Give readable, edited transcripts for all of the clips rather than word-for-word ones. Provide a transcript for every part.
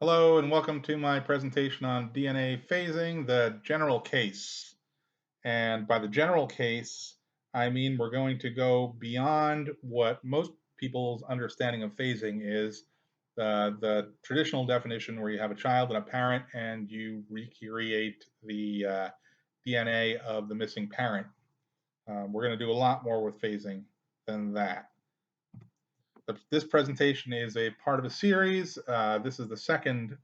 Hello and welcome to my presentation on DNA phasing, the general case. And by the general case, I mean we're going to go beyond what most people's understanding of phasing is, the traditional definition where you have a child and a parent and you recreate the DNA of the missing parent. We're going to do a lot more with phasing than that. This presentation is a part of a series. This is the second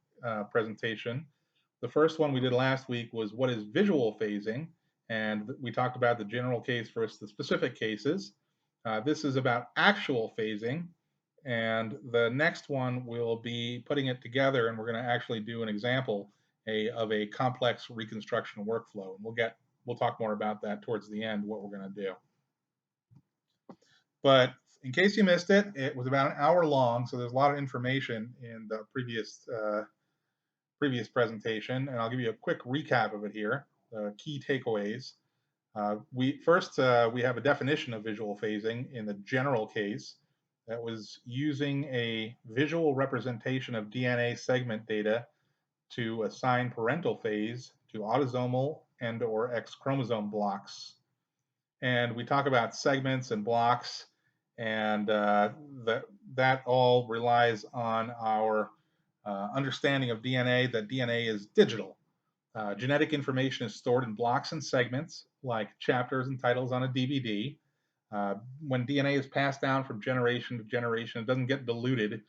presentation. The first one we did last week was what is visual phasing, and we talked about the general case versus the specific cases. This is about actual phasing, and the next one will be putting it together, and we're going to actually do an example of a complex reconstruction workflow. And we'll talk more about that towards the end, what we're going to do. But in case you missed it, it was about an hour long, so there's a lot of information in the previous presentation, and I'll give you a quick recap of it here. The key takeaways. We have a definition of visual phasing in the general case that was using a visual representation of DNA segment data to assign parental phase to autosomal and/or X chromosome blocks. And we talk about segments and blocks, and that all relies on our understanding of DNA, that DNA is digital. Genetic information is stored in blocks and segments, like chapters and titles on a DVD. When DNA is passed down from generation to generation, it doesn't get diluted.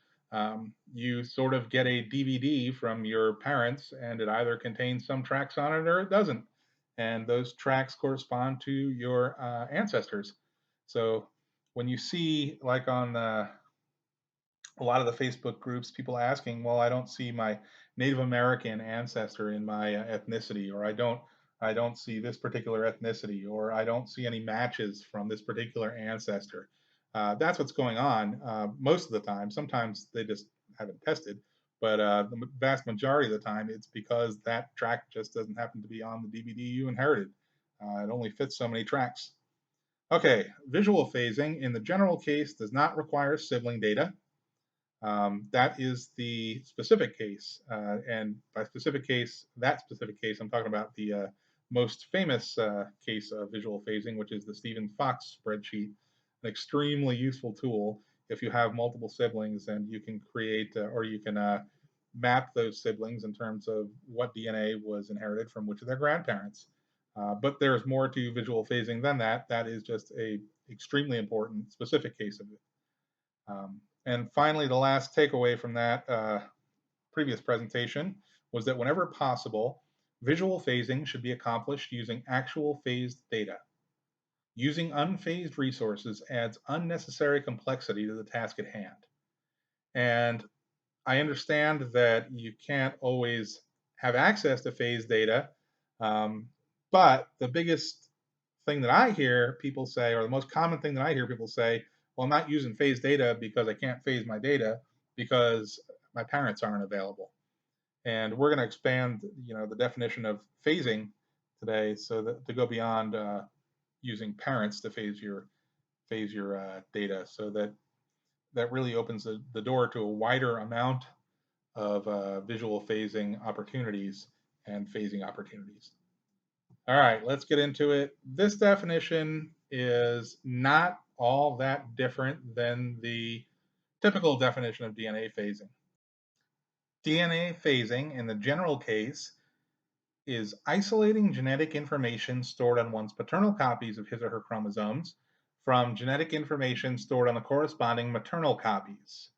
You sort of get a DVD from your parents, and it either contains some tracks on it or it doesn't. And those tracks correspond to your ancestors. So when you see, like on a lot of the Facebook groups, people asking, well, I don't see my Native American ancestor in my ethnicity, or I don't see this particular ethnicity, or I don't see any matches from this particular ancestor. That's what's going on most of the time. Sometimes they just haven't tested, but the vast majority of the time, it's because that track just doesn't happen to be on the DVD you inherited. It only fits so many tracks. Okay, visual phasing in the general case does not require sibling data. That is the specific case. And by that specific case, I'm talking about the most famous case of visual phasing, which is the Stephen Fox spreadsheet, an extremely useful tool if you have multiple siblings and you can create or you can map those siblings in terms of what DNA was inherited from which of their grandparents. But there's more to visual phasing than that. That is just a extremely important specific case of it. And finally, the last takeaway from that previous presentation was that whenever possible, visual phasing should be accomplished using actual phased data. Using unphased resources adds unnecessary complexity to the task at hand. And I understand that you can't always have access to phased data, but the biggest thing that I hear people say, or the most common thing that I hear people say, well, I'm not using phased data because I can't phase my data because my parents aren't available. And we're going to expand, the definition of phasing today, so that to go beyond using parents to phase your data, so that really opens the door to a wider amount of visual phasing opportunities and phasing opportunities. All right, let's get into it. This definition is not all that different than the typical definition of DNA phasing. DNA phasing, in the general case, is isolating genetic information stored on one's paternal copies of his or her chromosomes from genetic information stored on the corresponding maternal copies.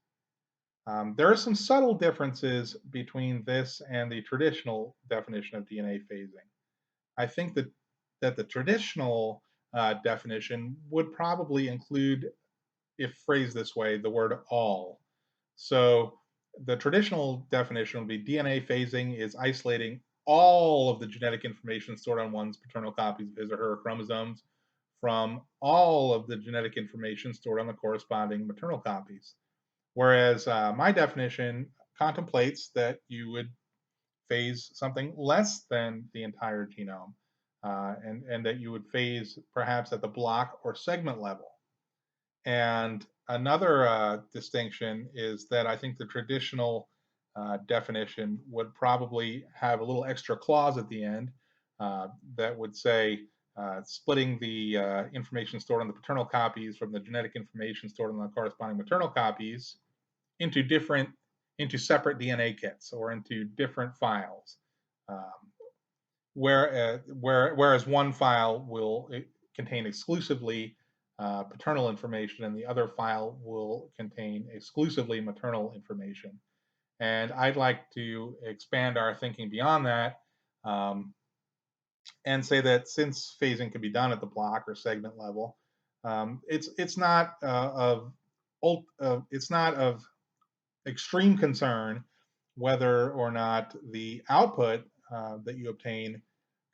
There are some subtle differences between this and the traditional definition of DNA phasing. I think that the traditional definition would probably include, if phrased this way, the word all. So the traditional definition would be DNA phasing is isolating all of the genetic information stored on one's paternal copies of his or her chromosomes from all of the genetic information stored on the corresponding maternal copies. Whereas my definition contemplates that you would phase something less than the entire genome, and that you would phase perhaps at the block or segment level. And another distinction is that I think the traditional definition would probably have a little extra clause at the end that would say splitting the information stored on the paternal copies from the genetic information stored on the corresponding maternal copies into separate DNA kits or into different files. Whereas one file will contain exclusively paternal information and the other file will contain exclusively maternal information. And I'd like to expand our thinking beyond that and say that since phasing can be done at the block or segment level, it's not of extreme concern whether or not the output that you obtain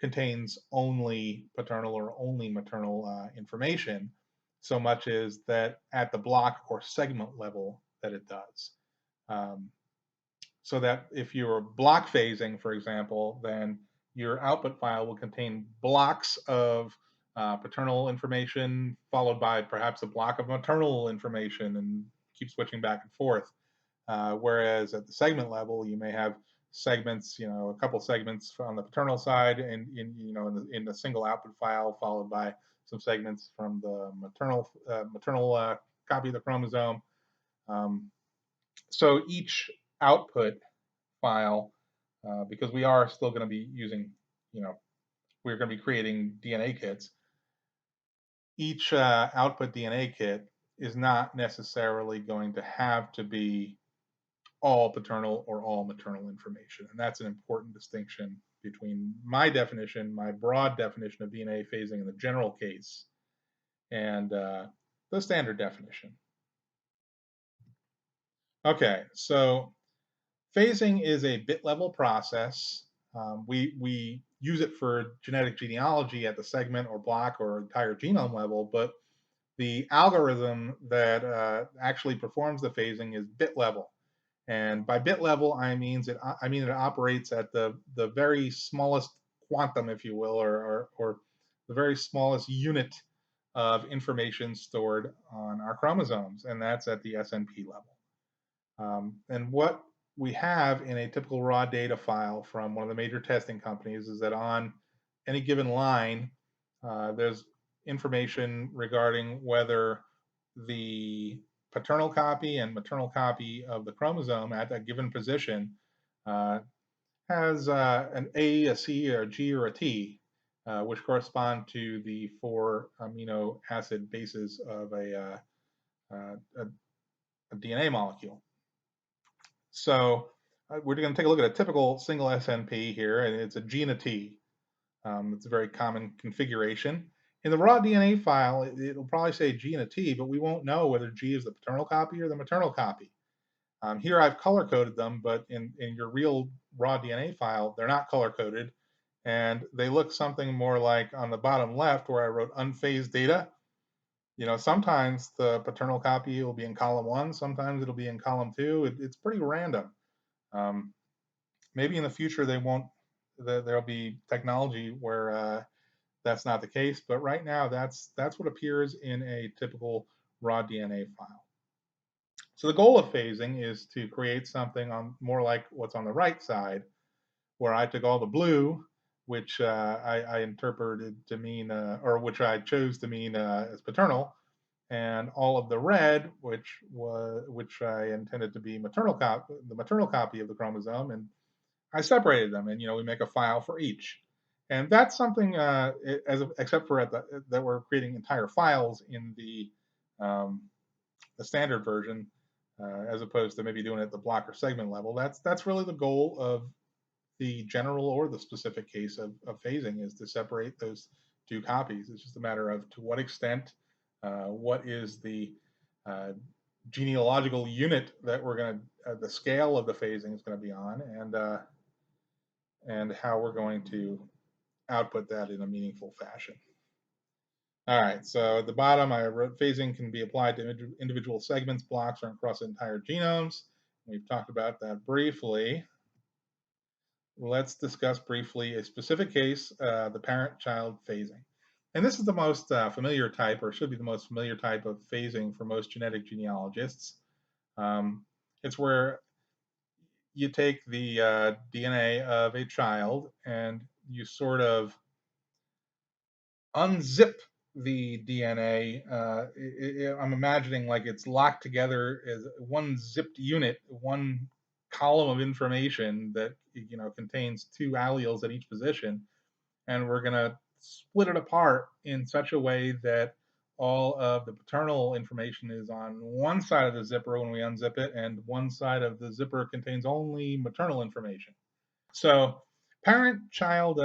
contains only paternal or only maternal information, so much as that at the block or segment level that it does. So that if you're block phasing, for example, then your output file will contain blocks of paternal information followed by perhaps a block of maternal information and keep switching back and forth. Whereas at the segment level, you may have segments, a couple segments on the paternal side, and in the single output file, followed by some segments from the maternal copy of the chromosome. So each output file, because we are still going to be using, we're going to be creating DNA kits. Each output DNA kit is not necessarily going to have to be all paternal or all maternal information. And that's an important distinction between my definition, my broad definition of DNA phasing in the general case, and the standard definition. Okay, so phasing is a bit level process. We use it for genetic genealogy at the segment or block or entire genome level, but the algorithm that actually performs the phasing is bit level. And by bit level, I mean it operates at the very smallest quantum, if you will, or the very smallest unit of information stored on our chromosomes, and that's at the SNP level. And what we have in a typical raw data file from one of the major testing companies is that on any given line, there's information regarding whether the paternal copy and maternal copy of the chromosome at that given position has an A, a C, or a G, or a T, which correspond to the 4 amino acid bases of a DNA molecule. So we're going to take a look at a typical single SNP here, and it's a G and a T. It's a very common configuration. In the raw DNA file, it'll probably say G and a T, but we won't know whether G is the paternal copy or the maternal copy. Here I've color-coded them, but in your real raw DNA file, they're not color-coded, and they look something more like on the bottom left where I wrote unphased data. Sometimes the paternal copy will be in column 1, sometimes it'll be in column 2. It's pretty random. Maybe in the future there'll be technology where that's not the case, but right now that's what appears in a typical raw DNA file. So the goal of phasing is to create something more like what's on the right side, where I took all the blue, which I interpreted to mean, or which I chose to mean as paternal, and all of the red, which I intended to be the maternal copy of the chromosome, and I separated them, and we make a file for each. And that's something, except for that we're creating entire files in the standard version, as opposed to maybe doing it at the block or segment level. That's really the goal of the general or the specific case of phasing, is to separate those two copies. It's just a matter of to what extent, what is the genealogical unit that we're going to, the scale of the phasing is going to be on, and how we're going to output that in a meaningful fashion. All right, so at the bottom, I wrote phasing can be applied to individual segments, blocks, or across entire genomes. We've talked about that briefly. Let's discuss briefly a specific case, the parent-child phasing. And this is the most familiar type, or should be the most familiar type of phasing for most genetic genealogists. It's where you take the DNA of a child and you sort of unzip the DNA. I'm imagining like it's locked together as one zipped unit, one column of information that contains two alleles at each position, and we're gonna split it apart in such a way that all of the paternal information is on one side of the zipper when we unzip it, and one side of the zipper contains only maternal information. So parent-child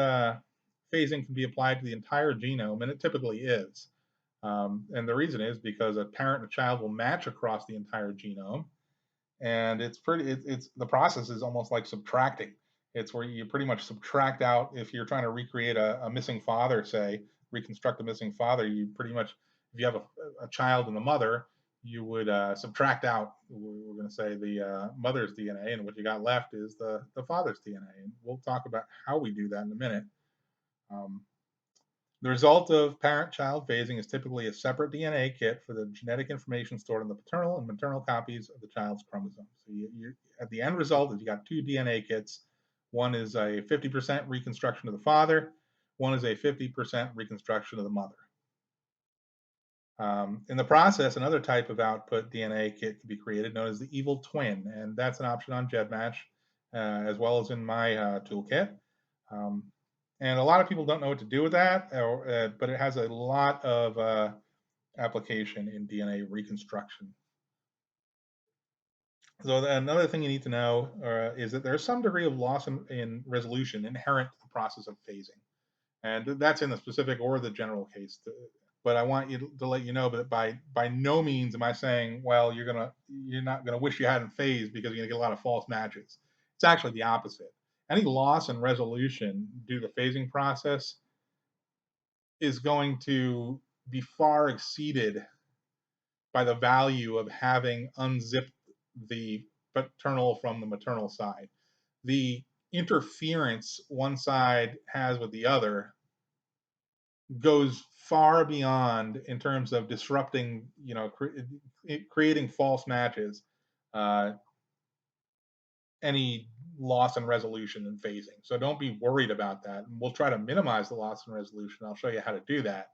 phasing can be applied to the entire genome, and it typically is. And the reason is because a parent and a child will match across the entire genome, and it's the process is almost like subtracting. It's where you pretty much subtract out if you're trying to recreate a missing father, say reconstruct a missing father. You pretty much, if you have a child and a mother, you would subtract out, we're going to say, the mother's DNA, and what you got left is the father's DNA. And we'll talk about how we do that in a minute. um, the result of parent-child phasing is typically a separate DNA kit for the genetic information stored in the paternal and maternal copies of the child's chromosomes. So at the end result is you got two DNA kits. One is a 50% reconstruction of the father. One is a 50% reconstruction of the mother. In the process, another type of output DNA kit can be created known as the evil twin, and that's an option on GEDmatch, as well as in my toolkit. Um, and a lot of people don't know what to do with that, but it has a lot of application in DNA reconstruction. So another thing you need to know is that there's some degree of loss in resolution inherent to the process of phasing. And that's in the specific or the general case. But I want you to let you know that by no means am I saying, well, you're not gonna wish you hadn't phased because you're gonna get a lot of false matches. It's actually the opposite. Any loss in resolution due to the phasing process is going to be far exceeded by the value of having unzipped the paternal from the maternal side. The interference one side has with the other goes far beyond in terms of disrupting, creating false matches, uh, any loss in resolution and phasing. So don't be worried about that. And we'll try to minimize the loss in resolution. I'll show you how to do that.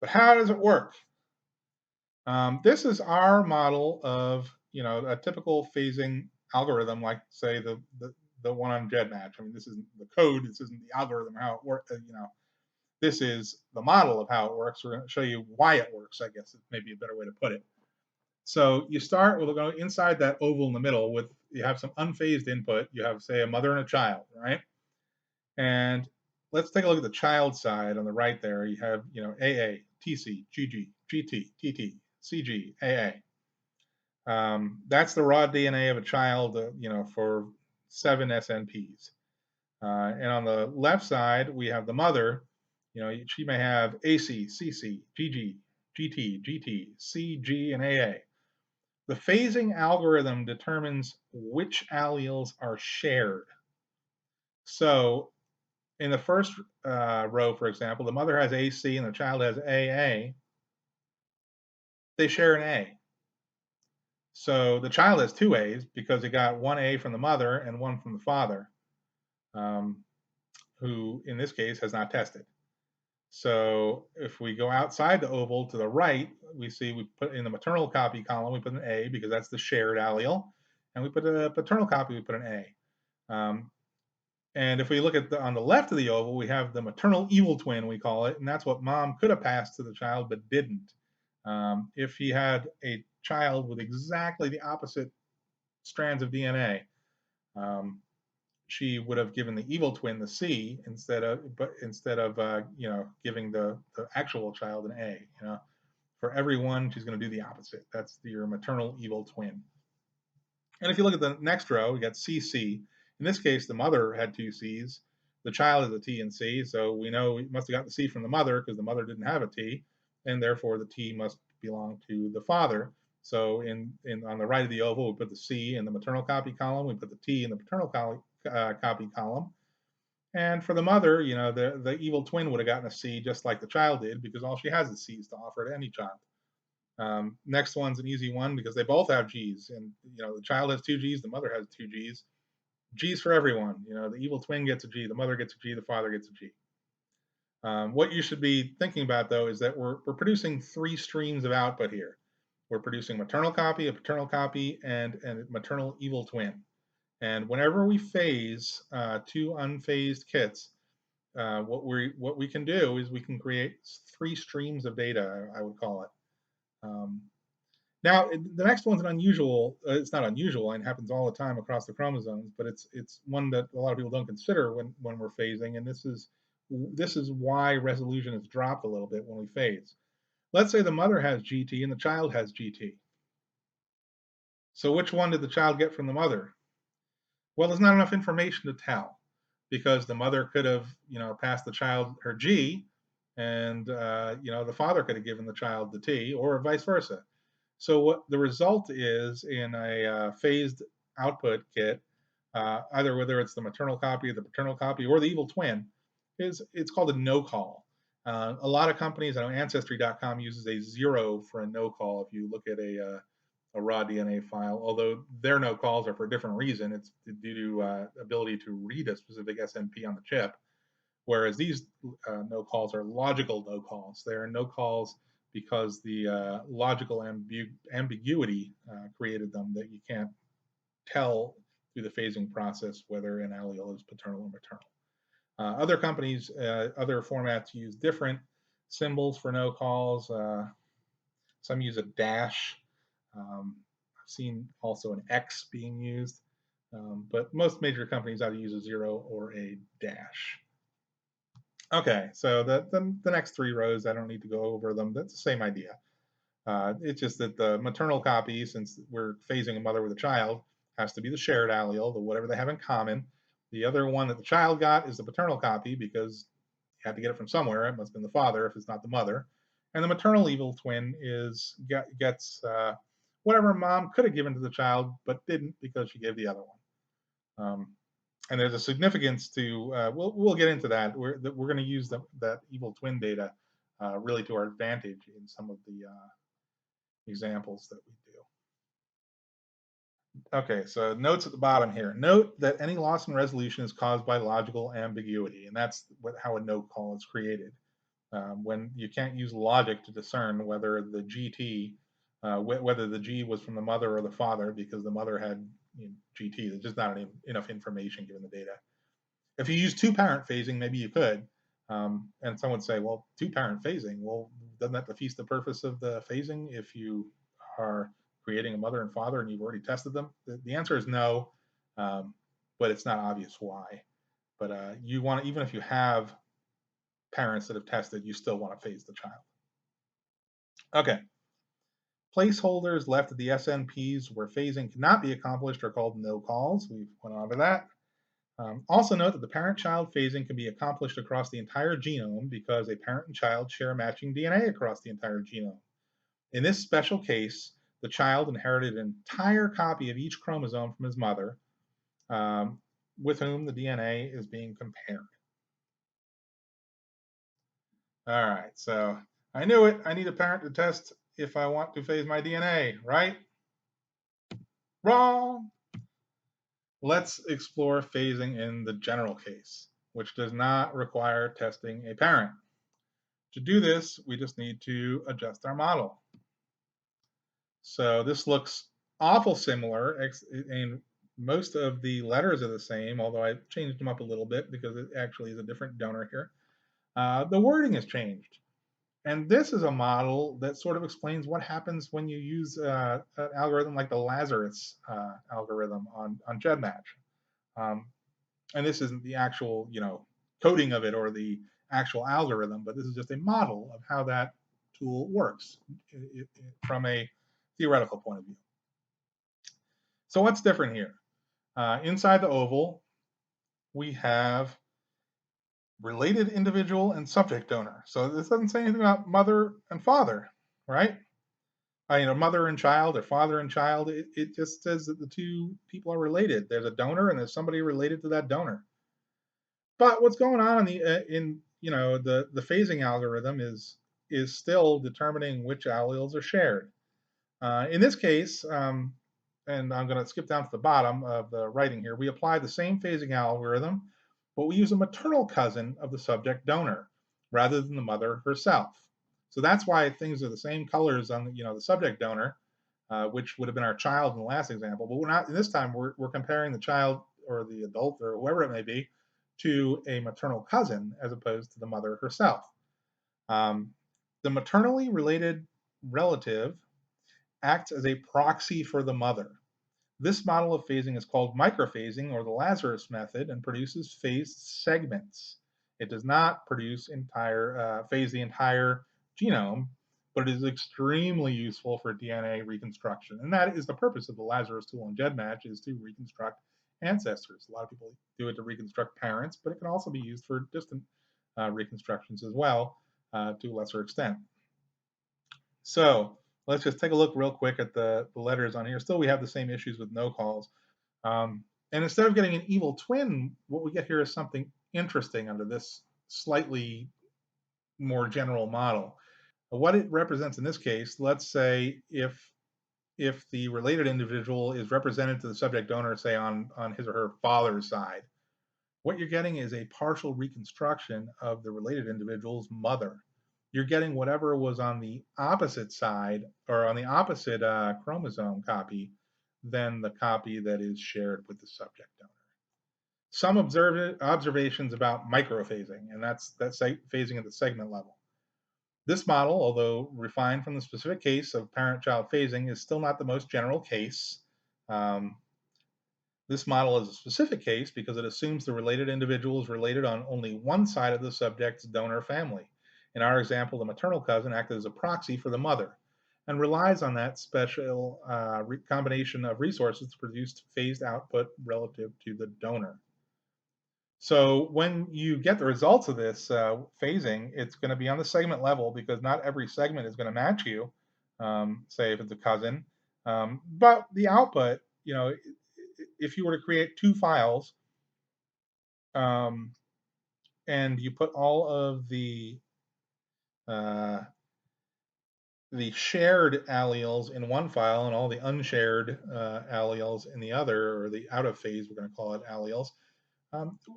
But how does it work? This is our model of a typical phasing algorithm, like say the one on GEDmatch. I mean, this isn't the code. This isn't the algorithm how it works. This is the model of how it works. We're going to show you why it works, I guess is maybe a better way to put it. So you start with going inside that oval in the middle with, you have some unphased input. You have, say, a mother and a child, right? And let's take a look at the child side on the right there. You have, AA, TC, GG, GT, TT, CG, AA. That's the raw DNA of a child, for 7 SNPs. And on the left side, we have the mother. She may have AC, CC, GG, GT, GT, CG, and AA. The phasing algorithm determines which alleles are shared. So in the first row, for example, the mother has AC and the child has AA. They share an A. So the child has two A's because it got one A from the mother and one from the father, who in this case has not tested. So if we go outside the oval to the right, we see we put in the maternal copy column, we put an A because that's the shared allele. And we put a paternal copy, we put an A. And if we look at on the left of the oval, we have the maternal evil twin, we call it, and that's what mom could have passed to the child but didn't. If he had a child with exactly the opposite strands of DNA, she would have given the evil twin the C instead of giving the actual child an A. For every one, she's going to do the opposite. That's your maternal evil twin. And if you look at the next row, we got CC. In this case, the mother had two C's. The child is a T and C, so we know we must have got the C from the mother because the mother didn't have a T, and therefore the T must belong to the father. So on the right of the oval, we put the C in the maternal copy column. We put the T in the paternal copy column. And for the mother, the evil twin would have gotten a C just like the child did because all she has is C's to offer to any child. Next one's an easy one because they both have G's, and the child has two G's, the mother has two G's. G's for everyone. The evil twin gets a G, the mother gets a G, the father gets a G. What you should be thinking about, though, is that we're producing three streams of output here. We're producing maternal copy, a paternal copy, and a maternal evil twin. And whenever we phase two unphased kits, what we can do is we can create three streams of data, I would call it. Now, the next one's an unusual. It's not unusual, and it happens all the time across the chromosomes, but it's one that a lot of people don't consider when we're phasing, and this is why resolution is dropped a little bit when we phase. Let's say the mother has GT and the child has GT. So which one did the child get from the mother? Well, there's not enough information to tell, because the mother could have, passed the child her G, and the father could have given the child the T, or vice versa. So what the result is in a phased output kit, either whether it's the maternal copy, the paternal copy, or the evil twin, is it's called a no call. A lot of companies, I know Ancestry.com uses a 0 for a no call if you look at a raw DNA file, although their no calls are for a different reason. It's due to ability to read a specific SNP on the chip, whereas these no calls are logical no calls. They are no calls because the logical ambiguity created them, that you can't tell through the phasing process whether an allele is paternal or maternal. Other companies, other formats use different symbols for no calls. Some use a dash. I've seen also an X being used, but most major companies either use a 0 or a dash. Okay, so the next three rows, I don't need to go over them. That's the same idea. It's just that the maternal copy, since we're phasing a mother with a child, has to be the shared allele, whatever they have in common. The other one that the child got is the paternal copy, because you had to get it from somewhere. It must have been the father if it's not the mother. And the maternal evil twin gets whatever mom could have given to the child, but didn't because she gave the other one. And there's a significance to, we'll get into that. We're going to use that evil twin data really to our advantage in some of the examples that we do. Okay, so notes at the bottom here. Note that any loss in resolution is caused by logical ambiguity, and that's how a no call is created. When you can't use logic to discern whether the GT, whether the G was from the mother or the father, because the mother had GT. There's just not enough information given the data. If you use two-parent phasing, maybe you could. And some would say, well, two-parent phasing, well, doesn't that defeat the purpose of the phasing if you are creating a mother and father and you've already tested them? The answer is no, but it's not obvious why. But you want, even if you have parents that have tested, you still want to phase the child. Okay. Placeholders left at the SNPs where phasing cannot be accomplished are called no calls. We've went over that. Also note that the parent-child phasing can be accomplished across the entire genome because a parent and child share matching DNA across the entire genome. In this special case, the child inherited an entire copy of each chromosome from his mother, with whom the DNA is being compared. All right, so I knew it. I need a parent to test if I want to phase my DNA, right? Wrong. Let's explore phasing in the general case, which does not require testing a parent. To do this, we just need to adjust our model. So this looks awful similar, and most of the letters are the same, although I changed them up a little bit because it actually is a different donor here. The wording has changed. And this is a model that sort of explains what happens when you use an algorithm like the Lazarus algorithm on GEDmatch. And this isn't the actual, coding of it or the actual algorithm, but this is just a model of how that tool works from a theoretical point of view. So what's different here? Inside the oval, we have related individual and subject donor. So this doesn't say anything about mother and father, right? Mother and child or father and child. It just says that the two people are related. There's a donor and there's somebody related to that donor. But what's going on in the phasing algorithm is is still determining which alleles are shared. In this case, and I'm going to skip down to the bottom of the writing here, we apply the same phasing algorithm, but we use a maternal cousin of the subject donor rather than the mother herself. So that's why things are the same colors on the subject donor, which would have been our child in the last example. But we're not this time. We're comparing the child or the adult or whoever it may be to a maternal cousin as opposed to the mother herself. The maternally related relative acts as a proxy for the mother. This model of phasing is called microphasing or the Lazarus method and produces phased segments. It does not produce phase the entire genome, but it is extremely useful for DNA reconstruction. And that is the purpose of the Lazarus tool in GEDmatch, is to reconstruct ancestors. A lot of people do it to reconstruct parents, but it can also be used for distant reconstructions as well, to a lesser extent. So let's just take a look real quick at the letters on here. Still, we have the same issues with no calls. And instead of getting an evil twin, what we get here is something interesting under this slightly more general model. What it represents in this case, let's say if the related individual is represented to the subject donor, say on his or her father's side, what you're getting is a partial reconstruction of the related individual's mother. You're getting whatever was on the opposite side or on the opposite chromosome copy than the copy that is shared with the subject donor. Some observations about microphasing, and that's phasing at the segment level. This model, although refined from the specific case of parent-child phasing, is still not the most general case. This model is a specific case because it assumes the related individual is related on only one side of the subject's donor family. In our example, the maternal cousin acted as a proxy for the mother and relies on that special combination of resources to produce phased output relative to the donor. So when you get the results of this phasing, it's going to be on the segment level because not every segment is going to match you, say if it's a cousin. But the output, if you were to create two files and you put all of the shared alleles in one file and all the unshared alleles in the other, or the out of phase, we're going to call it alleles,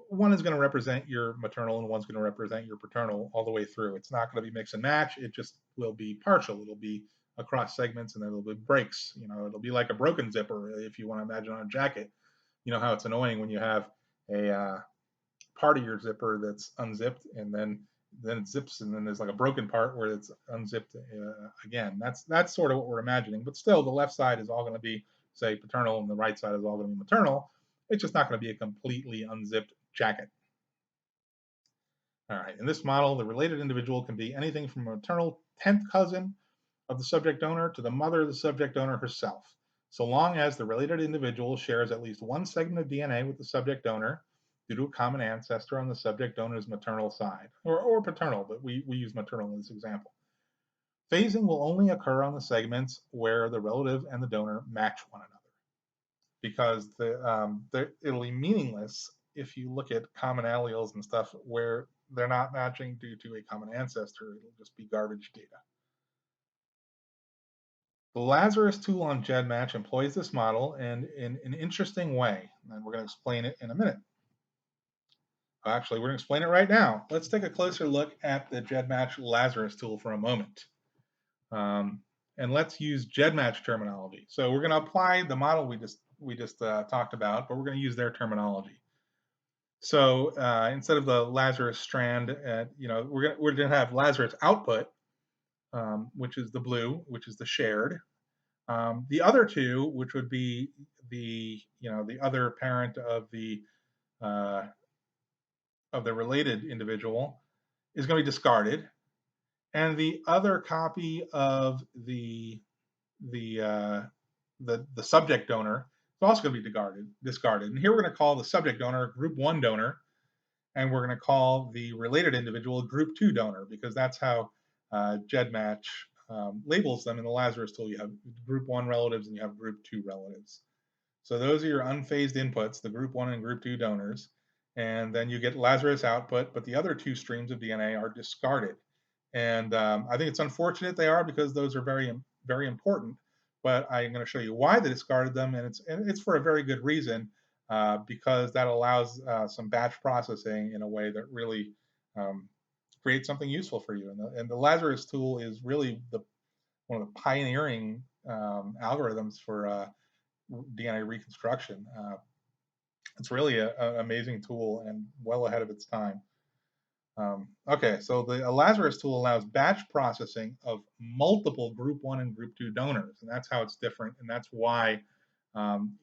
one is going to represent your maternal and one's going to represent your paternal all the way through. It's not going to be mix and match. It just will be partial. It'll be across segments and then it'll be breaks. It'll be like a broken zipper, if you want to imagine on a jacket. You know how it's annoying when you have a part of your zipper that's unzipped and then it zips and then there's like a broken part where it's unzipped again. That's sort of what we're imagining. But still, the left side is all going to be, say, paternal and the right side is all going to be maternal. It's just not going to be a completely unzipped jacket. All right, in this model, the related individual can be anything from a maternal 10th cousin of the subject donor to the mother of the subject donor herself, so long as the related individual shares at least one segment of DNA with the subject donor due to a common ancestor on the subject donor's maternal side, or paternal, but we use maternal in this example. Phasing will only occur on the segments where the relative and the donor match one another, because it'll be meaningless if you look at common alleles and stuff where they're not matching due to a common ancestor. It'll just be garbage data. The Lazarus tool on GEDmatch employs this model and in an interesting way, and we're going to explain it in a minute. Actually, we're going to explain it right now. Let's take a closer look at the GEDmatch Lazarus tool for a moment. And let's use GEDmatch terminology. So we're going to apply the model we just talked about, but we're going to use their terminology. So instead of the Lazarus strand, we're going to have Lazarus output, which is the blue, which is the shared. The other two, which would be the other parent of the related individual, is going to be discarded, and the other copy of the subject donor is also going to be discarded. And here we're going to call the subject donor group 1 donor, and we're going to call the related individual group 2 donor, because that's how GEDmatch labels them in the Lazarus tool. You have group 1 relatives and you have group 2 relatives. So those are your unphased inputs, the group 1 and group 2 donors. And then you get Lazarus output, but the other two streams of DNA are discarded. And I think it's unfortunate they are, because those are very, very important. But I'm going to show you why they discarded them, and it's for a very good reason, because that allows some batch processing in a way that really um, creates something useful for you. And the Lazarus tool is really one of the pioneering algorithms for DNA reconstruction. It's really an amazing tool and well ahead of its time. Okay, so the Lazarus tool allows batch processing of multiple group 1 and group 2 donors, and that's how it's different, and that's why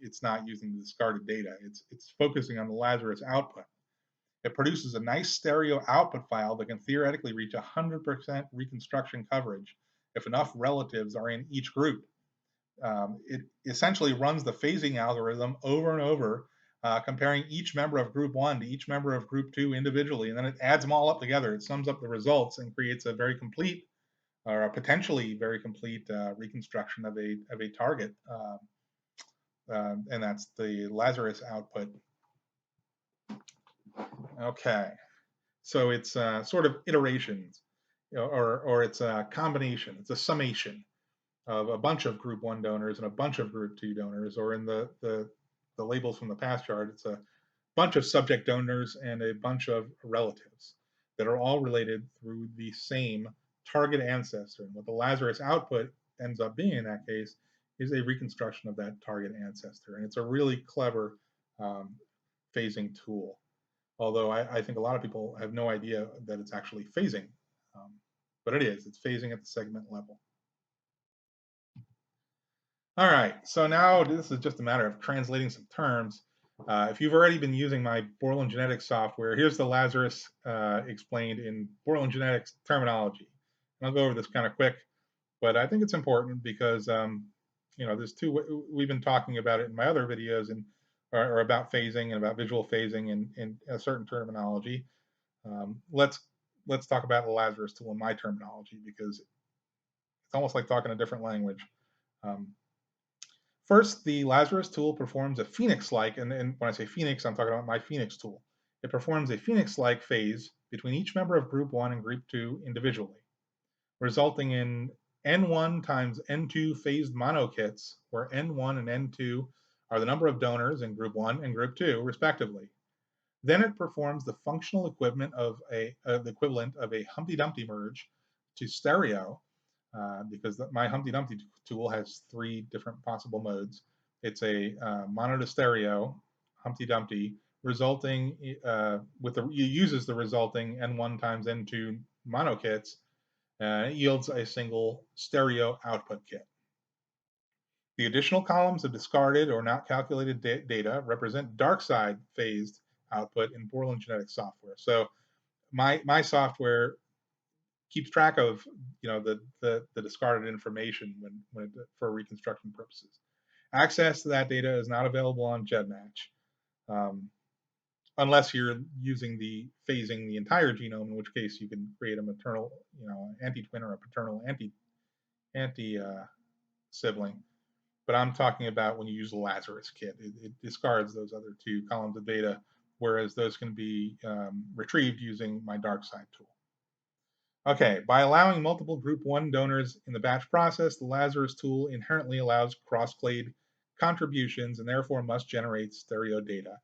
it's not using the discarded data. It's focusing on the Lazarus output. It produces a nice stereo output file that can theoretically reach 100% reconstruction coverage if enough relatives are in each group. It essentially runs the phasing algorithm over and over, comparing each member of group 1 to each member of group 2 individually, and then it adds them all up together. It sums up the results and creates a very complete, or a potentially very complete, reconstruction of a target, and that's the Lazarus output. Okay, so it's sort of iterations, or it's a combination, it's a summation of a bunch of group 1 donors and a bunch of group 2 donors, or in the labels from the past chart, it's a bunch of subject donors and a bunch of relatives that are all related through the same target ancestor. And what the Lazarus output ends up being in that case is a reconstruction of that target ancestor. And it's a really clever um, phasing tool. Although I think a lot of people have no idea that it's actually phasing, but it is. It's phasing at the segment level. All right, so now this is just a matter of translating some terms. If you've already been using my Borland genetics software, here's the Lazarus explained in Borland genetics terminology. And I'll go over this kind of quick, but I think it's important because there's two. We've been talking about it in my other videos, or about phasing and about visual phasing and a certain terminology. Let's talk about the Lazarus tool in my terminology, because it's almost like talking a different language. Um, First, the Lazarus tool performs a phoenix-like, and when I say phoenix, I'm talking about my phoenix tool. It performs a phoenix-like phase between each member of group 1 and group 2 individually, resulting in N1 times N2 phased monokits, where N1 and N2 are the number of donors in group 1 and group 2, respectively. Then it performs the functional equivalent of a Humpty Dumpty merge to stereo, because my Humpty Dumpty tool has 3 different possible modes. It's a mono to stereo Humpty Dumpty, resulting it uses the resulting N1 times N2 monokits, and it yields a single stereo output kit. The additional columns of discarded or not calculated data represent dark side phased output in Borland genetics software. So my software keeps track of the discarded information for reconstruction purposes. Access to that data is not available on GEDmatch, unless you're using the phasing the entire genome, in which case you can create a maternal, anti-twin, or a paternal anti-sibling. But I'm talking about when you use the Lazarus kit. It discards those other 2 columns of data, whereas those can be retrieved using my dark side tool. Okay, by allowing multiple group 1 donors in the batch process, the Lazarus tool inherently allows cross-clade contributions and therefore must generate stereo data.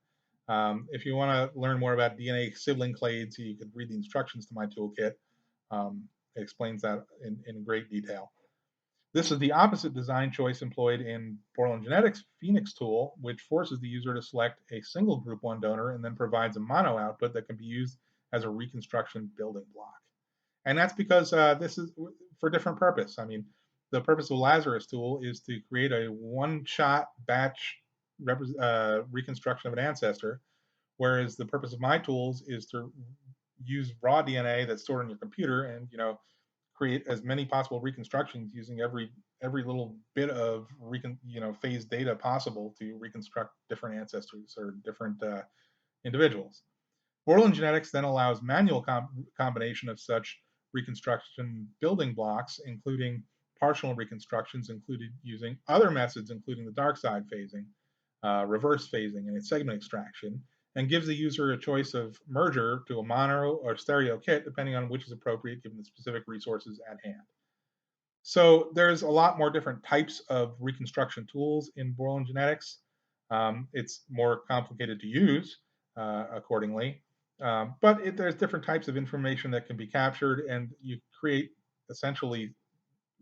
If you want to learn more about DNA sibling clades, you could read the instructions to my toolkit. It explains that in great detail. This is the opposite design choice employed in Borland Genetics' Phoenix tool, which forces the user to select a single group 1 donor and then provides a mono output that can be used as a reconstruction building block. And that's because this is for different purpose. I mean, the purpose of the Lazarus tool is to create a one-shot batch reconstruction of an ancestor, whereas the purpose of my tools is to use raw DNA that's stored in your computer and create as many possible reconstructions using every little bit of phased data possible to reconstruct different ancestors or different individuals. Borland genetics then allows manual combination of such reconstruction building blocks, including partial reconstructions, included using other methods, including the dark side phasing, reverse phasing, and segment extraction, and gives the user a choice of merger to a mono or stereo kit, depending on which is appropriate given the specific resources at hand. So there's a lot more different types of reconstruction tools in Borland genetics. It's more complicated to use accordingly, but there's different types of information that can be captured, and you create essentially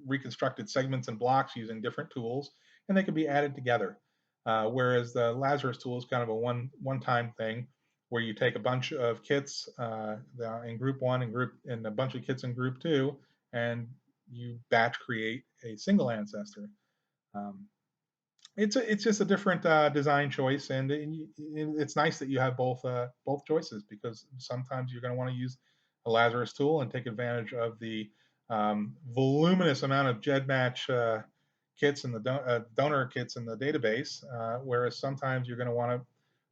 reconstructed segments and blocks using different tools, and they can be added together. Whereas the Lazarus tool is kind of a one-time thing, where you take a bunch of kits in group one and a bunch of kits in group two, and you batch create a single ancestor. Um, it's just a different design choice, and it's nice that you have both choices, because sometimes you're going to want to use a Lazarus tool and take advantage of the voluminous amount of GEDmatch kits and the donor kits in the database, whereas sometimes you're going to want to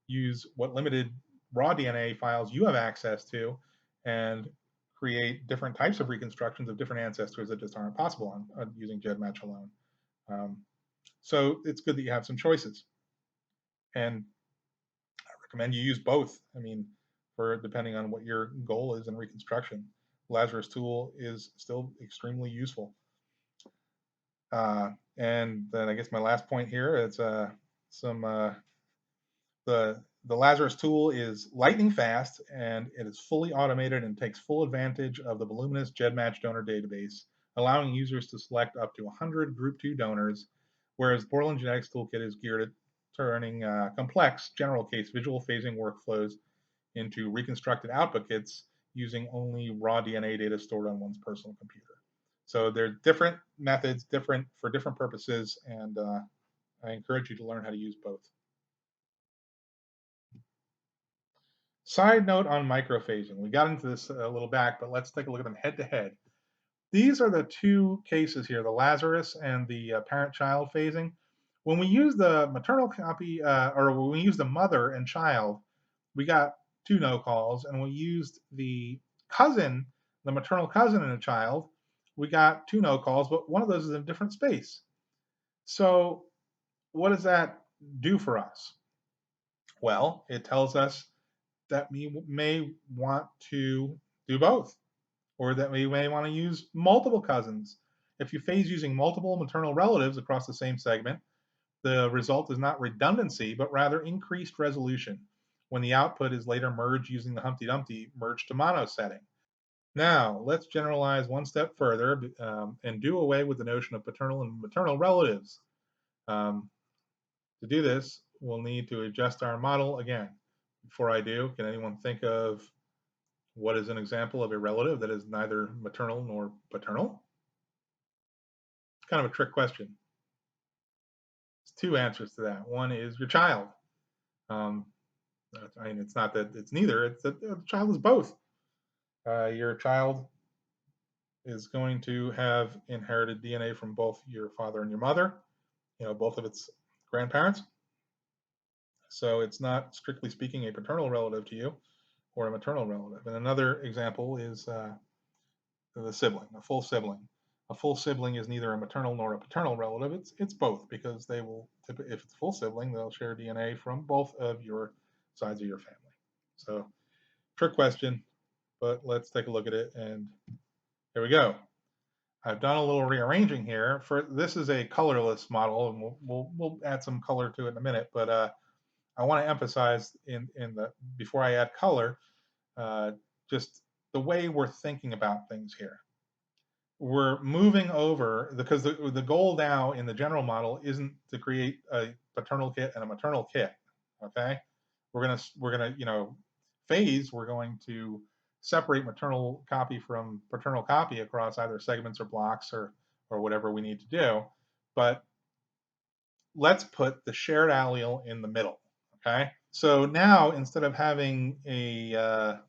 use what limited raw DNA files you have access to and create different types of reconstructions of different ancestors that just aren't possible on using GEDmatch alone. So it's good that you have some choices, and I recommend you use both. I mean, for depending on what your goal is in reconstruction, Lazarus tool is still extremely useful. And then I guess my last point here is the Lazarus tool is lightning fast, and it is fully automated and takes full advantage of the voluminous GEDmatch donor database, allowing users to select up to 100 Group 2 donors, whereas Borland Genetics Toolkit is geared at turning complex general case visual phasing workflows into reconstructed output kits using only raw DNA data stored on one's personal computer. So they're different methods, different for different purposes, and I encourage you to learn how to use both. Side note on microphasing. We got into this a little back, but let's take a look at them head to head. These are the two cases here, the Lazarus and the parent-child phasing. When we use the maternal copy, or when we use the mother and child, we got 2 no calls, and we used the cousin, the maternal cousin and a child, we got 2 no calls, but one of those is in a different space. So what does that do for us? Well, it tells us that we may want to do both, or that we may want to use multiple cousins. If you phase using multiple maternal relatives across the same segment, the result is not redundancy, but rather increased resolution when the output is later merged using the Humpty Dumpty merge to mono setting. Now, let's generalize one step further and do away with the notion of paternal and maternal relatives. To do this, we'll need to adjust our model again. Before I do, can anyone think of what is an example of a relative that is neither maternal nor paternal? It's kind of a trick question. There's 2 answers to that. One is your child. I mean, it's not that it's neither, it's that the child is both. Your child is going to have inherited DNA from both your father and your mother, both of its grandparents. So it's not, strictly speaking, a paternal relative to you or a maternal relative. And another example is the sibling, a full sibling. A full sibling is neither a maternal nor a paternal relative. It's both, because they will, if it's a full sibling, they'll share DNA from both of your sides of your family. So, trick question, but let's take a look at it. And here we go. I've done a little rearranging here. For this is a colorless model, and we'll add some color to it in a minute. But I want to emphasize before I add color, just the way we're thinking about things here. We're moving over, because the goal now in the general model isn't to create a paternal kit and a maternal kit. Okay, we're gonna phase. We're going to separate maternal copy from paternal copy across either segments or blocks or whatever we need to do. But let's put the shared allele in the middle. Okay, so now instead of having a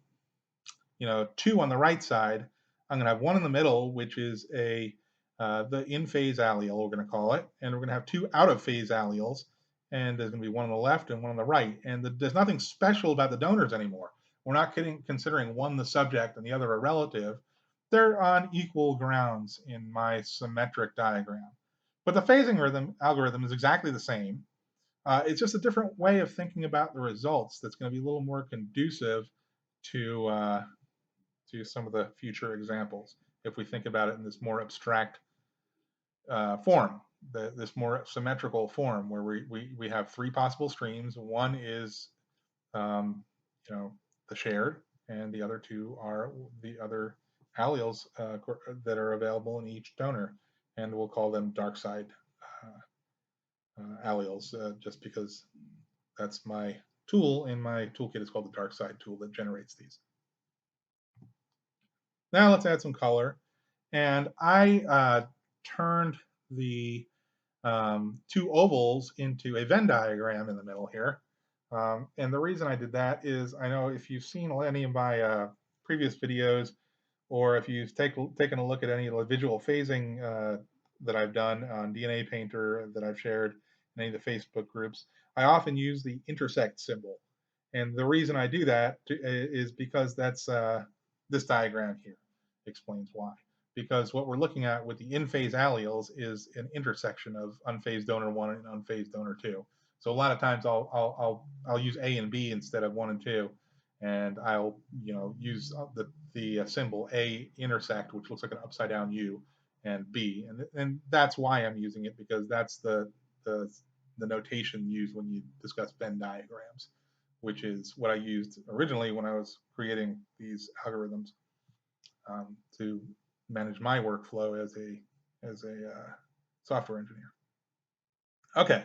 2 on the right side, I'm going to have 1 in the middle, which is the in phase allele, we're going to call it, and we're going to have 2 out of phase alleles, and there's going to be 1 on the left and 1 on the right. And there's nothing special about the donors anymore. We're not considering one the subject and the other a relative. They're on equal grounds in my symmetric diagram. But the phasing algorithm is exactly the same. It's just a different way of thinking about the results that's going to be a little more conducive to some of the future examples if we think about it in this more abstract form, this more symmetrical form where we have three possible streams. One is you know, the shared, and the other two are the other alleles that are available in each donor, and we'll call them dark side alleles, just because that's my tool in my toolkit. Is called the dark side tool that generates these. Now let's add some color, and I turned the two ovals into a Venn diagram in the middle here. And the reason I did that is I know if you've seen any of my previous videos, or if you've taken a look at any of the visual phasing that I've done on DNA Painter that I've shared in any of the Facebook groups, I often use the intersect symbol. And the reason I do that is because that's this diagram here explains why. Because what we're looking at with the in-phase alleles is an intersection of unphased donor 1 and unphased donor 2. So a lot of times I'll use A and B instead of 1 and 2, and I'll use the symbol A intersect, which looks like an upside down U, and B, and that's why I'm using it, because that's the notation used when you discuss Venn diagrams, which is what I used originally when I was creating these algorithms to manage my workflow as a software engineer. Okay,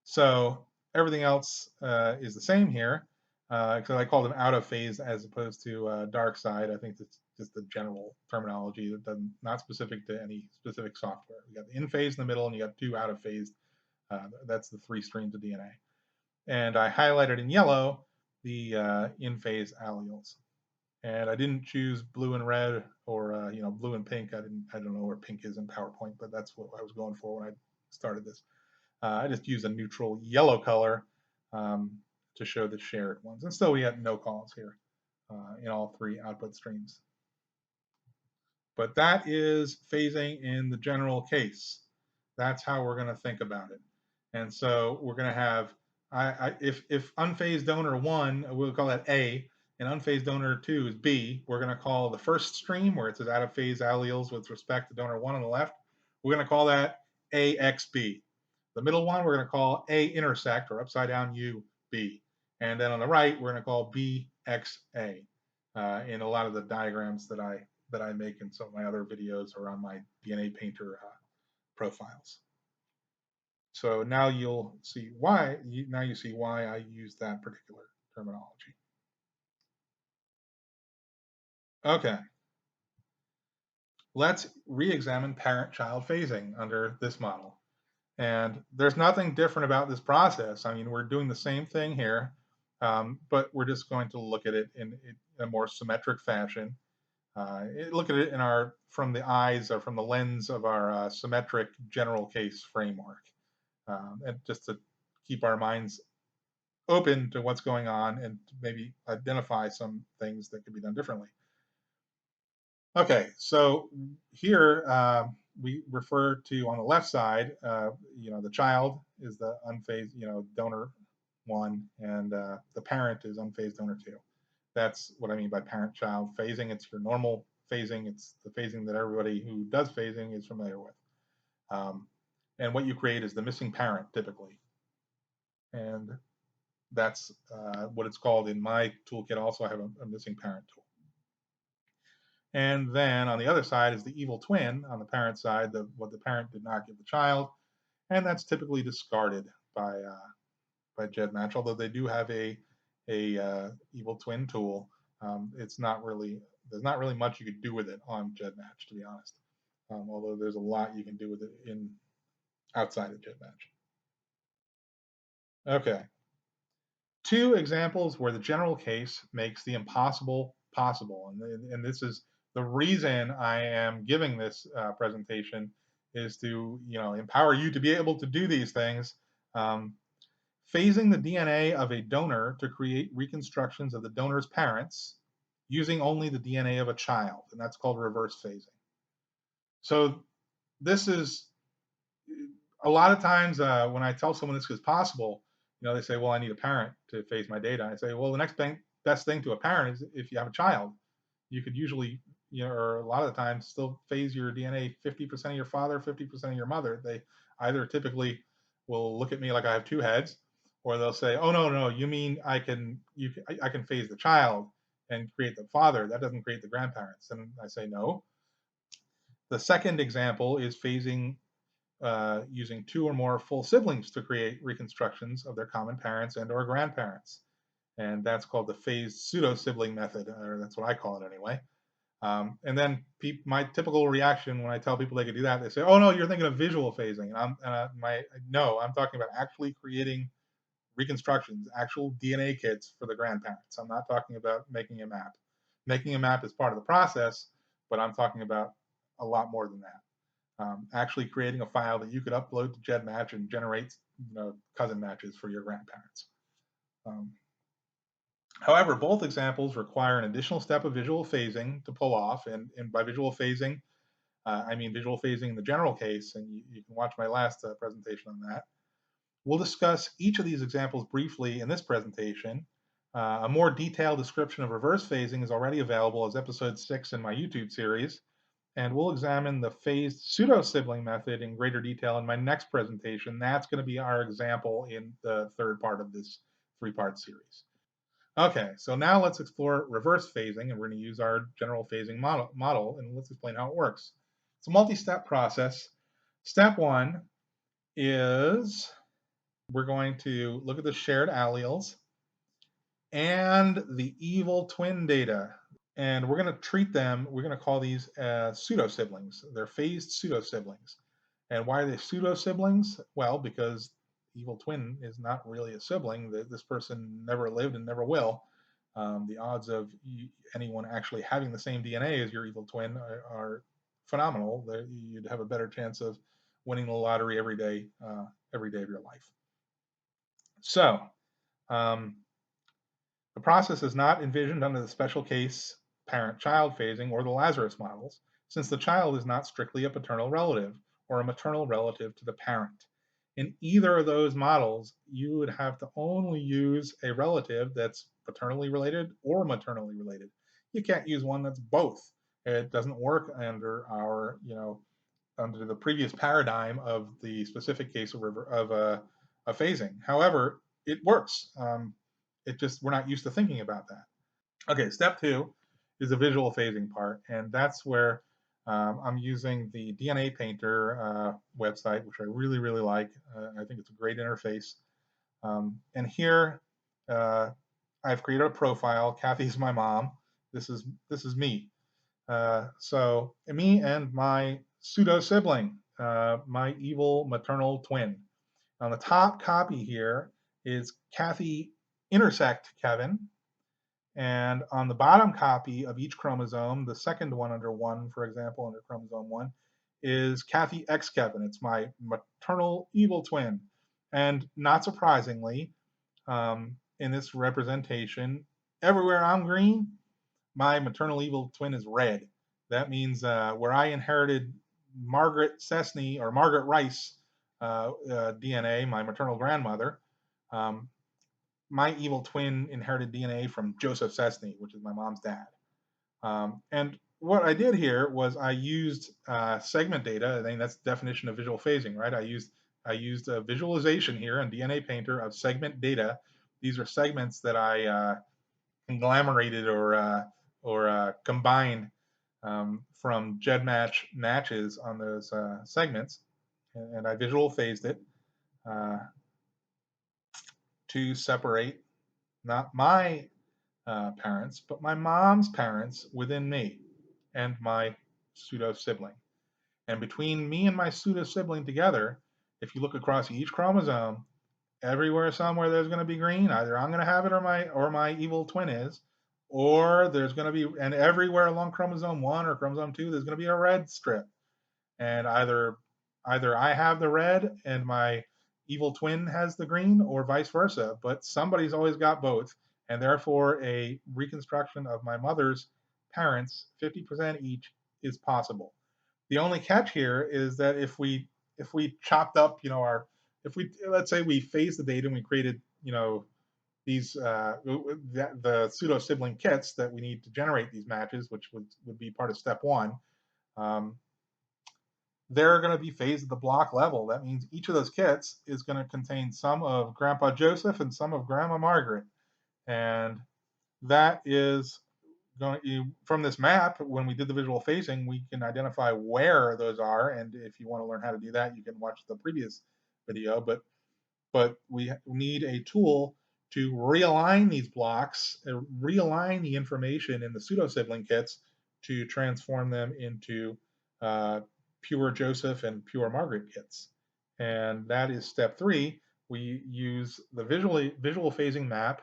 so everything else is the same here, because I call them out of phase as opposed to dark side. I think it's just the general terminology that doesn't, not specific to any specific software. You got the in phase in the middle, and you got two out of phase. That's the three streams of DNA. And I highlighted in yellow the in phase alleles. And I didn't choose blue and red, or blue and pink. I don't know where pink is in PowerPoint, but that's what I was going for when I started this. I just used a neutral yellow color to show the shared ones. And still we had no calls here in all three output streams. But that is phasing in the general case. That's how we're going to think about it. And so we're going to have, if unphased donor 1, we'll call that A, and unphased donor 2 is B, we're going to call the first stream, where it says out of phase alleles with respect to donor 1 on the left, we're going to call that AXB. The middle one, we're going to call A intersect, or upside down U, B. And then on the right, we're going to call BXA in a lot of the diagrams that I make in some of my other videos or on my DNA Painter profiles. So now you'll see why. Now you see why I use that particular terminology. Okay. Let's re-examine parent-child phasing under this model. And there's nothing different about this process. I mean, we're doing the same thing here, but we're just going to look at it in a more symmetric fashion. Look at it from the eyes, or from the lens of our symmetric general case framework, and just to keep our minds open to what's going on and maybe identify some things that could be done differently. Okay, so here we refer to, on the left side, the child is the unphased, donor 1, and the parent is unphased donor 2. That's what I mean by parent-child phasing. It's your normal phasing. It's the phasing that everybody who does phasing is familiar with. And what you create is the missing parent, typically. And that's what it's called in my toolkit. Also, I have a missing parent tool. And then on the other side is the evil twin, on the parent side, what the parent did not give the child. And that's typically discarded by GEDmatch, although they do have a evil twin tool. There's not really much you could do with it on GEDmatch, to be honest. Although there's a lot you can do with it outside of GEDmatch. Okay. Two examples where the general case makes the impossible possible, and this is the reason I am giving this presentation, is to empower you to be able to do these things. Phasing the DNA of a donor to create reconstructions of the donor's parents using only the DNA of a child, and that's called reverse phasing. So this is a lot of times when I tell someone this is possible, they say, "Well, I need a parent to phase my data." I say, "Well, the next best thing to a parent is if you have a child. You could usually, or a lot of the time, still phase your DNA 50% of your father, 50% of your mother." They either typically will look at me like I have two heads, or they'll say, "Oh no, no, you mean I can phase the child and create the father. That doesn't create the grandparents." And I say, "No." The second example is phasing using two or more full siblings to create reconstructions of their common parents and or grandparents. And that's called the phased pseudo-sibling method, or that's what I call it anyway. And then my typical reaction when I tell people they could do that, they say, "Oh no, you're thinking of visual phasing." No, I'm talking about actually creating reconstructions, actual DNA kits for the grandparents. I'm not talking about making a map. Making a map is part of the process, but I'm talking about a lot more than that. Actually creating a file that you could upload to GEDmatch and generate cousin matches for your grandparents. Um, However, both examples require an additional step of visual phasing to pull off, and by visual phasing, I mean visual phasing in the general case, and you can watch my last presentation on that. We'll discuss each of these examples briefly in this presentation. A more detailed description of reverse phasing is already available as episode 6 in my YouTube series, and we'll examine the phased pseudo-sibling method in greater detail in my next presentation. That's going to be our example in the third part of this three-part series. Okay, so now let's explore reverse phasing, and we're going to use our general phasing model, and let's explain how it works. It's a multi-step process. Step one is we're going to look at the shared alleles and the evil twin data. And we're going to treat them, we're going to call these pseudo-siblings. They're phased pseudo-siblings. And why are they pseudo-siblings? Well, because evil twin is not really a sibling. This person never lived and never will. The odds of anyone actually having the same DNA as your evil twin are phenomenal. You'd have a better chance of winning the lottery every day of your life. So, the process is not envisioned under the special case parent-child phasing or the Lazarus models, since the child is not strictly a paternal relative or a maternal relative to the parent. In either of those models, you would have to only use a relative that's paternally related or maternally related. You can't use one that's both. It doesn't work under under the previous paradigm of the specific case of phasing. However, it works. We're not used to thinking about that. Okay, step two is the visual phasing part, and that's where I'm using the DNA Painter website, which I really, really like. I think it's a great interface. And here, I've created a profile. Kathy's my mom. This is me. So me and my pseudo-sibling, my evil maternal twin. On the top copy here is Kathy intersect Kevin, and on the bottom copy of each chromosome, the second one under 1, for example, under chromosome 1, is Kathy X Kevin. It's my maternal evil twin. And not surprisingly, in this representation, everywhere I'm green, my maternal evil twin is red. That means where I inherited Margaret Cessny or Margaret Rice DNA, my maternal grandmother, my evil twin inherited DNA from Joseph Cessny, which is my mom's dad. And what I did here was I used segment data. I think that's the definition of visual phasing, right? I used a visualization here in DNA Painter of segment data. These are segments that I conglomerated or combined from GEDmatch matches on those segments, and I visual phased it to separate not my parents, but my mom's parents within me and my pseudo sibling. And between me and my pseudo sibling together, if you look across each chromosome, everywhere somewhere there's going to be green. Either I'm going to have it or my evil twin is, or there's going to be, and everywhere along chromosome 1 or chromosome 2, there's going to be a red strip. And either I have the red and my evil twin has the green, or vice versa. But somebody's always got both, and therefore a reconstruction of my mother's parents, 50% each, is possible. The only catch here is that if we if we chopped up, if we, let's say we phased the data and we created, these the pseudo sibling kits that we need to generate these matches, which would be part of step one. Um, they're going to be phased at the block level. That means each of those kits is going to contain some of Grandpa Joseph and some of Grandma Margaret. And that is going from this map. When we did the visual phasing, we can identify where those are. And if you want to learn how to do that, you can watch the previous video. But we need a tool to realign these blocks, realign the information in the pseudo sibling kits to transform them into pure Joseph and pure Margaret kits. And that is step three. We use the visual phasing map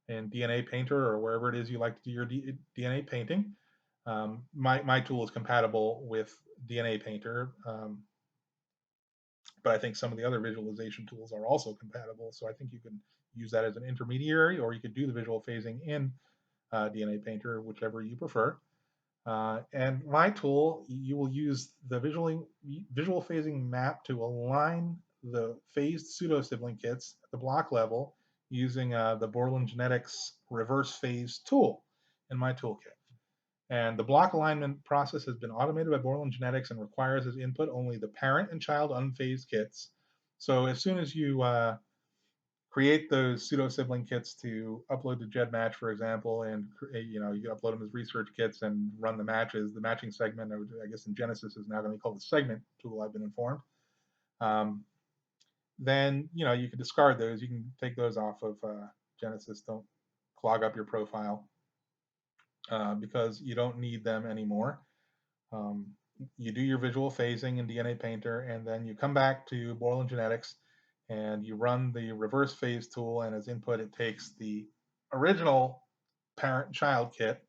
in DNA Painter or wherever it is you like to do your DNA painting. My tool is compatible with DNA Painter, but I think some of the other visualization tools are also compatible. So I think you can use that as an intermediary, or you could do the visual phasing in DNA Painter, whichever you prefer. And my tool, you will use the visual phasing map to align the phased pseudo sibling kits at the block level using the Borland Genetics reverse phase tool in my toolkit. And the block alignment process has been automated by Borland Genetics and requires as input only the parent and child unphased kits. So as soon as you create those pseudo sibling kits to upload to GEDmatch, for example, and you can upload them as research kits and run the matches. The matching segment, I guess in Genesis, is now going to be called the segment tool, I've been informed. Then you can discard those. You can take those off of Genesis. Don't clog up your profile because you don't need them anymore. You do your visual phasing in DNA Painter, and then you come back to Borland Genetics and you run the reverse phase tool, and as input it takes the original parent-child kit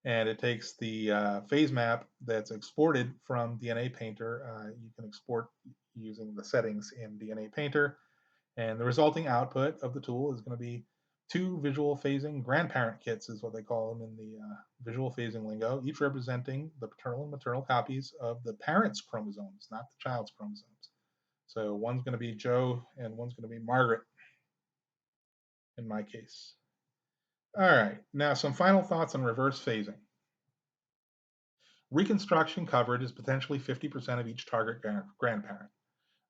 and it takes the phase map that's exported from DNA Painter. You can export using the settings in DNA Painter, and the resulting output of the tool is going to be two visual phasing grandparent kits, is what they call them in the visual phasing lingo, each representing the paternal and maternal copies of the parent's chromosomes, not the child's chromosomes. So one's going to be Joe and one's going to be Margaret in my case. All right, now some final thoughts on reverse phasing. Reconstruction coverage is potentially 50% of each target grandparent,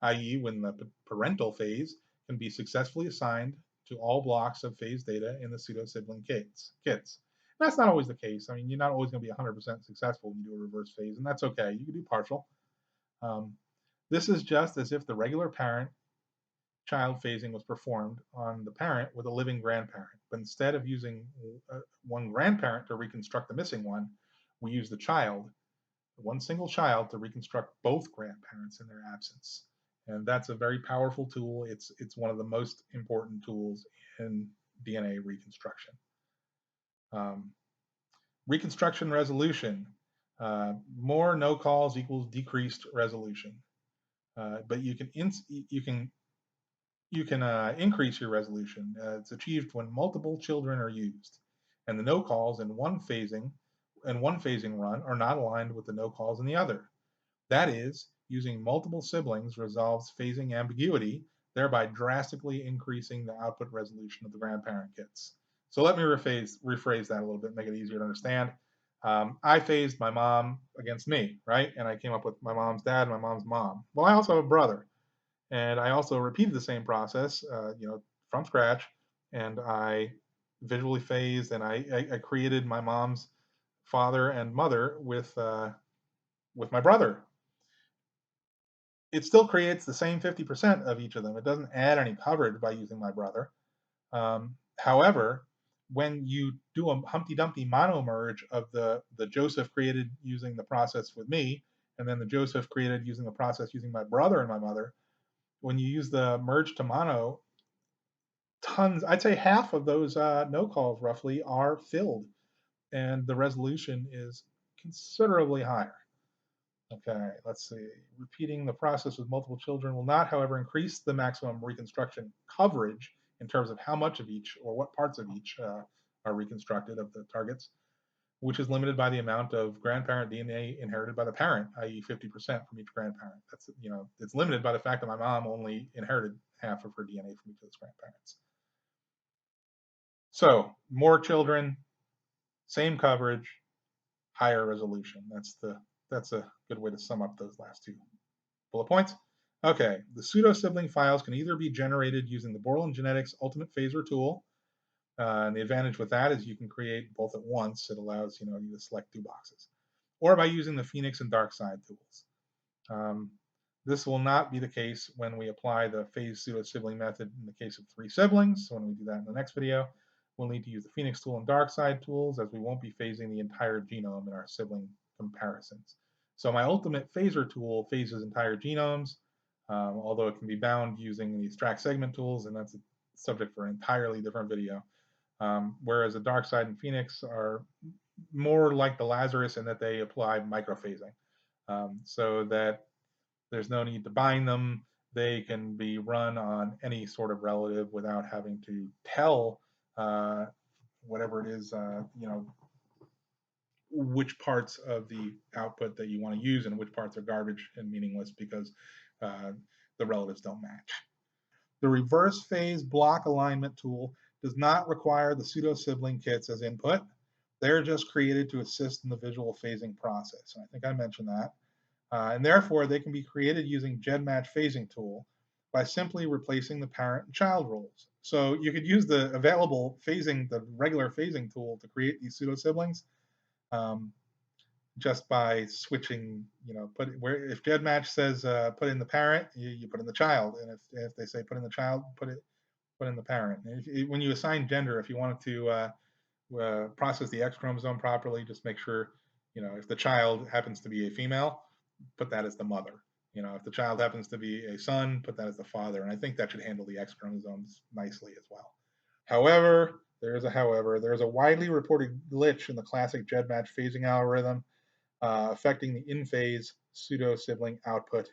i.e. when the parental phase can be successfully assigned to all blocks of phase data in the pseudo-sibling kits. That's not always the case. I mean, you're not always going to be 100% successful when you do a reverse phase, and that's okay. You can do partial. This is just as if the regular parent-child phasing was performed on the parent with a living grandparent. But instead of using one grandparent to reconstruct the missing one, we use the child, one single child, to reconstruct both grandparents in their absence. And that's a very powerful tool. It's one of the most important tools in DNA reconstruction. Reconstruction resolution. More no calls equals decreased resolution. But you can increase your resolution. It's achieved when multiple children are used, and the no calls in one phasing run are not aligned with the no calls in the other. That is, using multiple siblings resolves phasing ambiguity, thereby drastically increasing the output resolution of the grandparent kits. So let me rephrase that a little bit, make it easier to understand. I phased my mom against me, right? And I came up with my mom's dad and my mom's mom. Well, I also have a brother, and I also repeated the same process, from scratch, and I visually phased, and I created my mom's father and mother with my brother. It still creates the same 50% of each of them. It doesn't add any coverage by using my brother. However, when you do a Humpty Dumpty mono merge of the Joseph created using the process with me, and then the Joseph created using the process using my brother and my mother, when you use the merge to mono, I'd say half of those no calls roughly are filled, and the resolution is considerably higher. Okay, let's see. Repeating the process with multiple children will not, however, increase the maximum reconstruction coverage in terms of how much of each or what parts of each are reconstructed of the targets. which is limited by the amount of grandparent DNA inherited by the parent, i.e., 50% from each grandparent. That's, it's limited by the fact that my mom only inherited half of her DNA from each of those grandparents. So more children, same coverage, higher resolution. That's a good way to sum up those last two bullet points. Okay, the pseudo-sibling files can either be generated using the Borland Genetics Ultimate Phaser tool, and the advantage with that is you can create both at once. It allows you to select two boxes, or by using the Phoenix and Darkside tools. Um, this will not be the case when we apply the phase pseudo-sibling method in the case of three siblings. So when we do that in the next video, we'll need to use the Phoenix tool and Darkside tools, as we won't be phasing the entire genome in our sibling comparisons. So my ultimate phaser tool phases entire genomes, although it can be bound using the extract segment tools, and that's a subject for an entirely different video. Whereas the Darkside and Phoenix are more like the Lazarus in that they apply microphasing, so that there's no need to bind them. They can be run on any sort of relative without having to tell whatever it is, which parts of the output that you want to use and which parts are garbage and meaningless because uh, the relatives don't match. The reverse phase block alignment tool does not require the pseudo-sibling kits as input. They're just created to assist in the visual phasing process. And I think I mentioned that. And therefore, they can be created using GEDmatch phasing tool by simply replacing the parent and child roles. So you could use the available phasing, the regular phasing tool to create these pseudo-siblings, just by switching, if GEDmatch says put in the parent, you put in the child, and if they say put in the child, put in the parent. And when you assign gender, if you wanted to process the X chromosome properly, just make sure, if the child happens to be a female, put that as the mother. If the child happens to be a son, put that as the father. And I think that should handle the X chromosomes nicely as well. However, there's a widely reported glitch in the classic GEDmatch phasing algorithm affecting the in-phase pseudo-sibling output.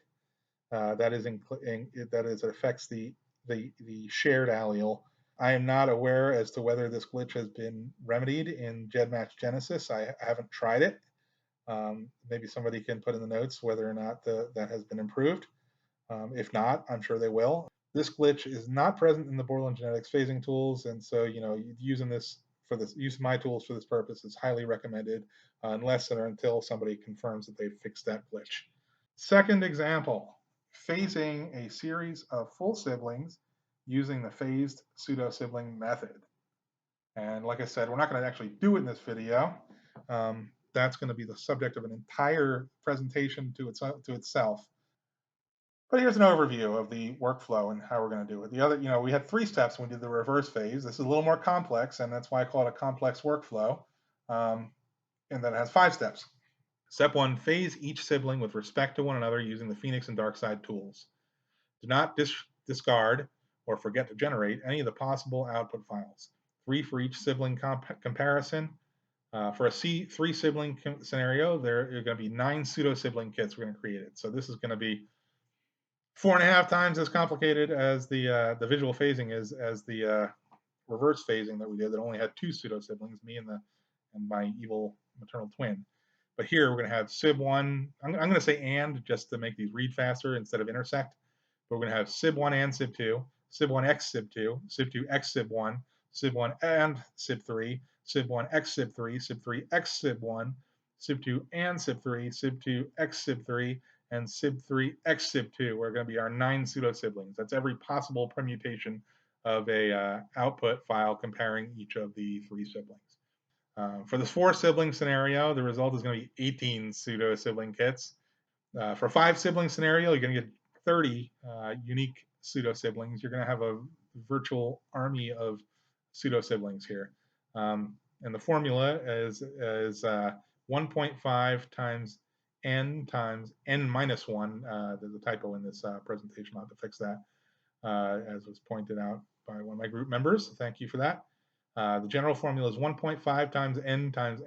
That is, it affects the shared allele. I am not aware as to whether this glitch has been remedied in GEDmatch Genesis. I haven't tried it. Maybe somebody can put in the notes whether or not that has been improved. If not, I'm sure they will. This glitch is not present in the Borland Genetics phasing tools, and so using my tools for this purpose is highly recommended, unless or until somebody confirms that they've fixed that glitch. Second example, phasing a series of full siblings using the phased pseudo-sibling method. And like I said, we're not going to actually do it in this video. That's going to be the subject of an entire presentation to itself. But here's an overview of the workflow and how we're going to do it. We had 3 steps when we did the reverse phase. This is a little more complex, and that's why I call it a complex workflow. And then it has 5 steps. Step 1, phase each sibling with respect to one another using the Phoenix and Darkside tools. Do not discard or forget to generate any of the possible output files. 3 for each sibling comparison. For a 3 sibling scenario, there are going to be 9 pseudo-sibling kits we're going to create it. So this is going to be 4.5 times as complicated as the visual phasing is as the reverse phasing that we did that only had 2 pseudo-siblings, me and my evil maternal twin. But here we're going to have SIB1. I'm going to say and just to make these read faster instead of intersect. But we're going to have SIB1 and SIB2, SIB1x SIB2, SIB2x SIB1, SIB1 and SIB3, SIB1x SIB3, SIB3x SIB1, SIB2 and SIB3, SIB2x SIB3, and SIB3x SIB2 are going to be our 9 pseudo-siblings. That's every possible permutation of a output file comparing each of the 3 siblings. For the 4 sibling scenario, the result is going to be 18 pseudo-sibling kits. For a 5 sibling scenario, you're going to get 30 unique pseudo-siblings. You're going to have a virtual army of pseudo-siblings here. And the formula is 1.5 times n minus 1. There's a typo in this presentation. I'll have to fix that, as was pointed out by one of my group members. Thank you for that. The general formula is 1.5 times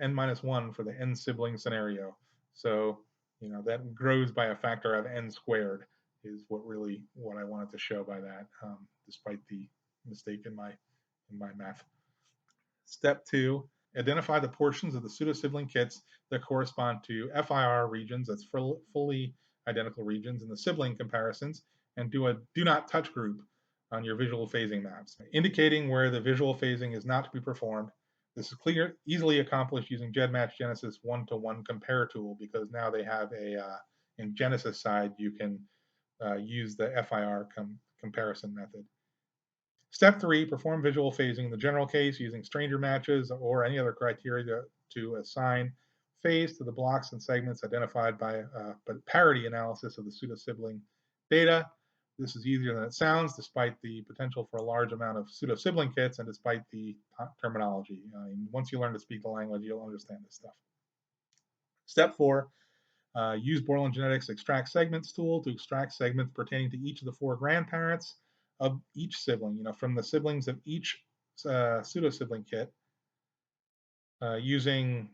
n minus 1 for the n sibling scenario. So that grows by a factor of n squared is what I wanted to show by that, despite the mistake in my math. Step 2, Identify the portions of the pseudo-sibling kits that correspond to FIR regions, that's fully identical regions, in the sibling comparisons, and do a do not touch group on your visual phasing maps, indicating where the visual phasing is not to be performed. This is easily accomplished using GEDmatch Genesis one-to-one compare tool, because now they have in Genesis side, you can use the FIR comparison method. Step 3, perform visual phasing in the general case using stranger matches or any other criteria to assign phase to the blocks and segments identified by parity analysis of the pseudo-sibling data. This is easier than it sounds, despite the potential for a large amount of pseudo-sibling kits and despite the terminology. Once you learn to speak the language, you'll understand this stuff. Step 4, use Borland Genetics Extract Segments tool to extract segments pertaining to each of the 4 grandparents of each sibling, from the siblings of each pseudo-sibling kit, using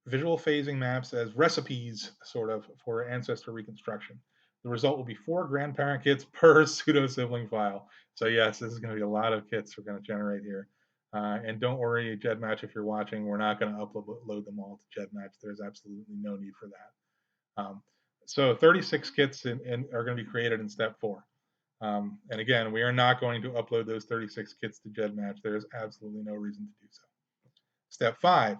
visual phasing maps as recipes, sort of, for ancestor reconstruction. The result will be 4 grandparent kits per pseudo-sibling file. So yes, this is going to be a lot of kits we're going to generate here. And don't worry, GEDmatch, if you're watching, we're not going to upload them all to GEDmatch. There's absolutely no need for that. So 36 kits are going to be created in step 4. And again, we are not going to upload those 36 kits to GEDmatch. There's absolutely no reason to do so. Step 5,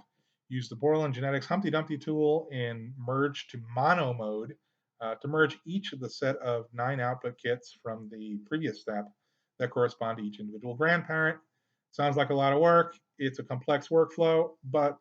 use the Borland Genetics Humpty Dumpty tool in merge to mono mode to merge each of the set of 9 output kits from the previous step that correspond to each individual grandparent. Sounds like a lot of work. It's a complex workflow, but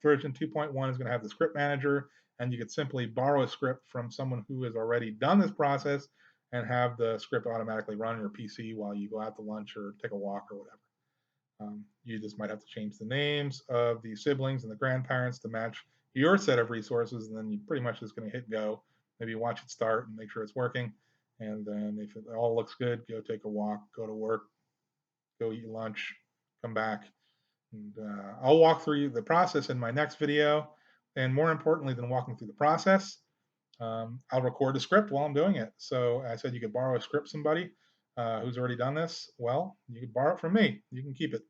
version 2.1 is going to have the script manager, and you could simply borrow a script from someone who has already done this process and have the script automatically run on your PC while you go out to lunch or take a walk or whatever. You just might have to change the names of the siblings and the grandparents to match your set of resources, and then you pretty much just going to hit go. Maybe watch it start and make sure it's working. And then if it all looks good, go take a walk, go to work, go eat lunch, come back. And I'll walk through the process in my next video. And more importantly than walking through the process, I'll record the script while I'm doing it. So I said you could borrow a script somebody who's already done this. Well, you can borrow it from me. You can keep it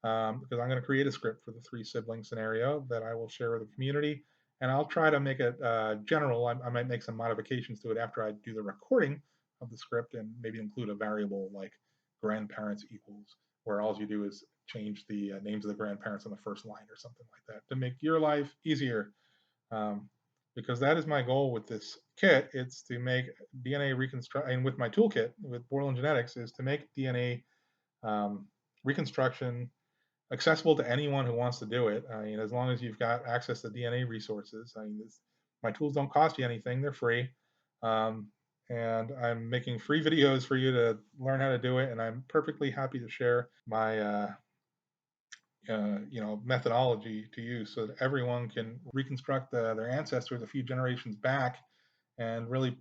because I'm going to create a script for the 3 sibling scenario that I will share with the community. And I'll try to make it general. I might make some modifications to it after I do the recording of the script and maybe include a variable like grandparents equals, where all you do is change the names of the grandparents on the first line or something like that to make your life easier. Because that is my goal with this kit. It's to make DNA reconstruction, and with my toolkit with Borland Genetics, is to make DNA reconstruction accessible to anyone who wants to do it. I mean, as long as you've got access to DNA resources. I mean, my tools don't cost you anything; they're free, and I'm making free videos for you to learn how to do it. And I'm perfectly happy to share my methodology to use so that everyone can reconstruct their ancestors a few generations back and really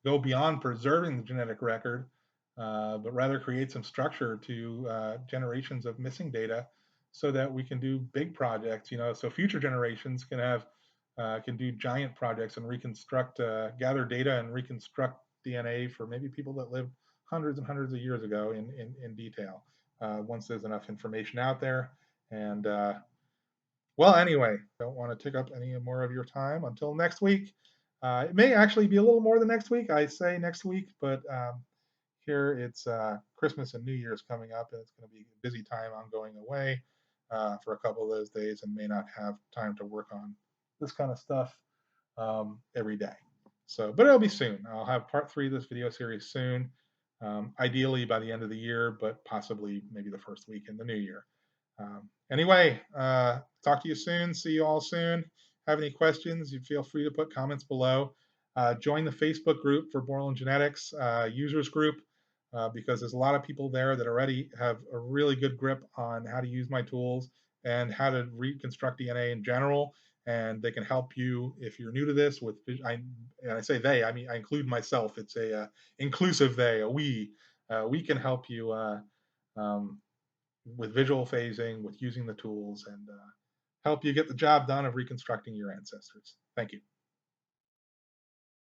go beyond preserving the genetic record, but rather create some structure to generations of missing data so that we can do big projects, so future generations can do giant projects and gather data and reconstruct DNA for maybe people that lived hundreds and hundreds of years ago in detail. Once there's enough information out there. And well, anyway, don't want to take up any more of your time until next week. It may actually be a little more than next week. I say next week, but here it's Christmas and New Year's coming up, and it's going to be a busy time. I'm going away for a couple of those days and may not have time to work on this kind of stuff every day. But it'll be soon. I'll have part 3 of this video series soon. Ideally by the end of the year, but possibly maybe the first week in the new year. Anyway, talk to you soon. See you all soon. Have any questions, you feel free to put comments below. Join the Facebook group for Borland Genetics users group because there's a lot of people there that already have a really good grip on how to use my tools and how to reconstruct DNA in general. And they can help you if you're new to this with, I say they, I mean, I include myself. It's a inclusive they, a we. We can help you with visual phasing, with using the tools, and help you get the job done of reconstructing your ancestors. Thank you.